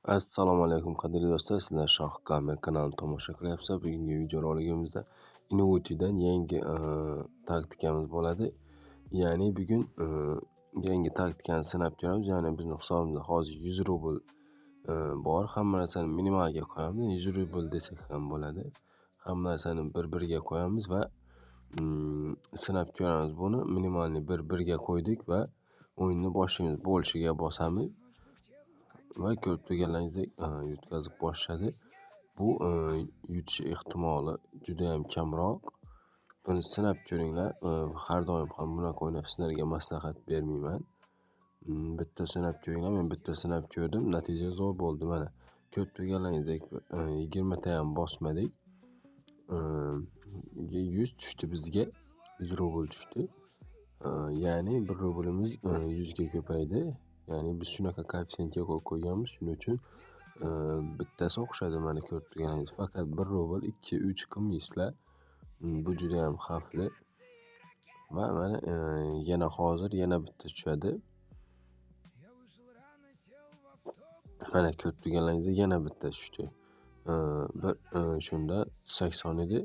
Assalomu alaykum qadrli do'stlar, sizlar Shoh Gamer kanalini tomosha qilyapsizlar. Bugungi videoroligimizda Innovuchidan yangi taktikamiz bo'ladi. Ya'ni bugun yangi taktikani sinab ko'ramiz. Ya'ni bizning hisobimizda hozir 100 rubl bor. Hamma narsani minimalga qo'yamiz. 100 rubl desak ham bo'ladi. Hamma narsani bir-biriga qo'yamiz va sinab ko'ramiz buni. Minimalni bir-biriga qo'ydik va o'yinni boshlaymiz. Bo'lishiga bosamiz. Va ko'rib turganlaringizdek yutqazib boshladi. Bu yutish ehtimoli juda ham kamroq. Buni sinab ko'ringlar. Har doim ham bunaqa o'ynash sizlarga maslahat bermayman. Bitta sinab ko'ringlar. Men bitta sinab ko'rdim. Natija zo'r bo'ldi mana. Ko'rib turganlaringizdek 20 ta ham bosmadik. 100 tushdi bizga. 100 rubl tushdi. Ya'ni 1 rublimiz 100 ga ko'paydi. Ya'ni biz shunaqa koeffitsiyentga qo'yganmiz, shuning uchun bittasi o'xshadi mana ko'rib turganingiz. Faqat 1 rubl 2-3 qilmaysizlar. Bu juda ham xavfli. Va mana yana hozir yana bitta tushadi. Mana ko'rib turganlaringizda yana bitta tushdi. Bir shunda 80 edi.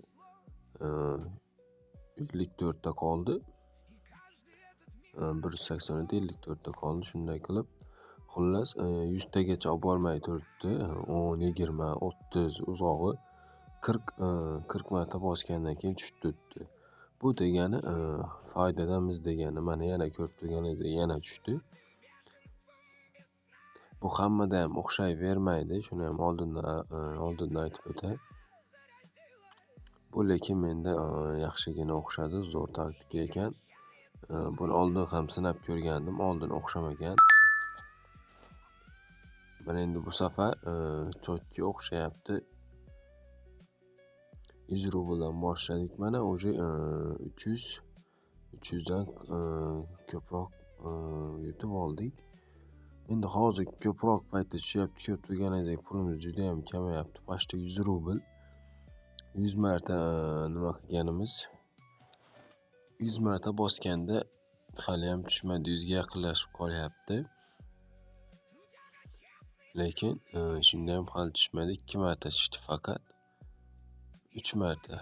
54 ta qoldi. 180 edi, 54 ta qoldi. Shunday qilib, xullas 100 tagacha olib bormay turibdi. 10, 20, 30 uzog'i 40 marta bosgandan keyin tushib turibdi. Bu degani foydadamiz degani. Mana yana ko'rib turganingizdek yana tushdi. Bu hammada ham o'xshayvermaydi. Shuni ham oldindan aytib o'tay. Bu lekin menda yaxshigina o'xshadi, zo'r taktika ekan. Buni oldin ham sinab ko'rgandim, oldin o'xshamagan. Mana endi bu safar chotga o'xshayapti. 100 rubldan boshladik mana, уже 300 dan ko'proq yutib oldik. Endi hozir ko'proq paytda tushyapti. Ko'rib turganingizdek pulimiz juda ham kamayapti. Pashta 100 rubl. 100 marta nima qilganimiz? 100 marta bosganda hali ham tushmadi, 100 ga yaqinlashib qolyapti. Lekin shunda ham hali tushmadi. 2 marta tushdi faqat. 3 marta.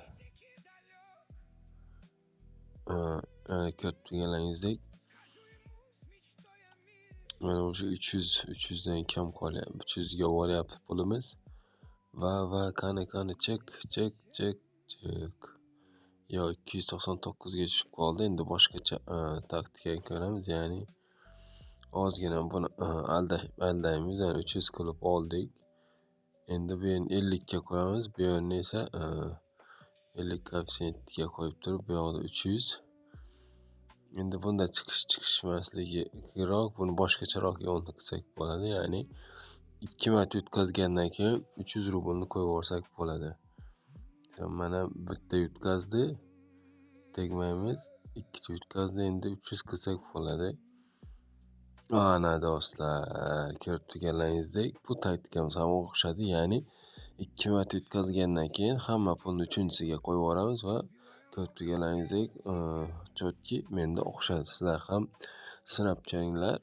Ko'rib turganlaringizdek mana o'sha 300 dan kam qolyapti. 300 ga boryapti pulimiz. Va qani chek. Yo 299 ga tushib qoldi. Endi boshqacha taktikaga ko'ramiz. Ya'ni ozgina buni aldaymiz. Yani 300 qilib oldik. Endi bu yerni 50 ga qo'yamiz. Bu yerni esa 50 koeffitsiyentga qo'yib turib, bu yoqda 300. Endi bunda chiqishmasligi kerak. Buni boshqacharoq yo'lni qilsak bo'ladi. Ya'ni 2 marta yutqazgandan keyin 300 rublni qo'yib yuborsak bo'ladi. Mana bitta yutqazdi. Tegmaymiz. Ikkinchi yutqazdi. Endi 300 qilsak bo'ladi. Ana do'stlar, ko'rib turganlaringizdek bu taktikamiz ham o'xshadi. Ya'ni 2 marta yutqazgandan keyin hamma pulni 3-chisiga qo'yib yuboramiz va ko'rib turganlaringizdek chotki menda o'xshadi. Sizlar ham sinab ko'ringlar.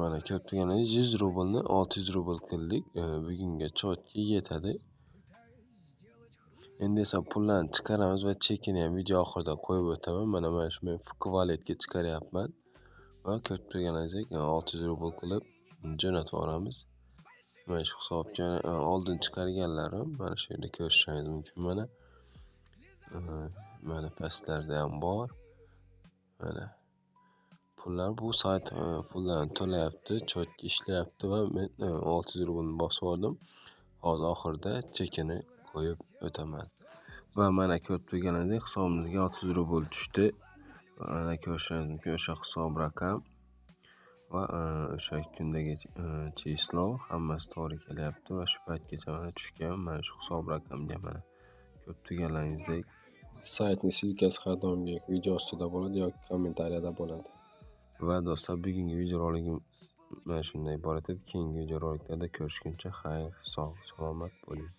Mana ko'rib turganingizdek 100 rublni 600 rubl qildik. Bugunga chotki yetadi. Endi esa pullarni chiqaramiz va chekini ham video oxirida qo'yib o'taman. Mana shu men Fuqvaletga chiqaryapman. Va ko'rib turganingizdek 600 rubl qilib jo'natib yuboramiz. Mana shu hisobga oldin chiqarganlarim mana shu yerda ko'rishingiz mumkin. Mana pastlarda ham bor. Mana pullar bu sayt pullarni to'layapti, chotki ishlayapti va men 600 rublni bosib oldim. Hozir oxirida chekini qo'yib o'taman. Va mana ko'rib turganingizdek hisobimizga 600 rubl tushdi. Mana ko'rishingiz mumkin o'sha hisob raqam va o'sha kundagi chislo hammasi to'g'ri kelyapti va shu paytgacha mana tushgan. Mana shu hisob raqamga mana ko'rib turganlaringizdek saytning silkasi har doimgi video ostida bo'ladi yoki kommentariyada bo'ladi. Va do'stlar, bugungi videoroligim mana shunday iborat edi. Keyingi videoroliklarda ko'rishguncha xayr, sog', salomat bo'ling.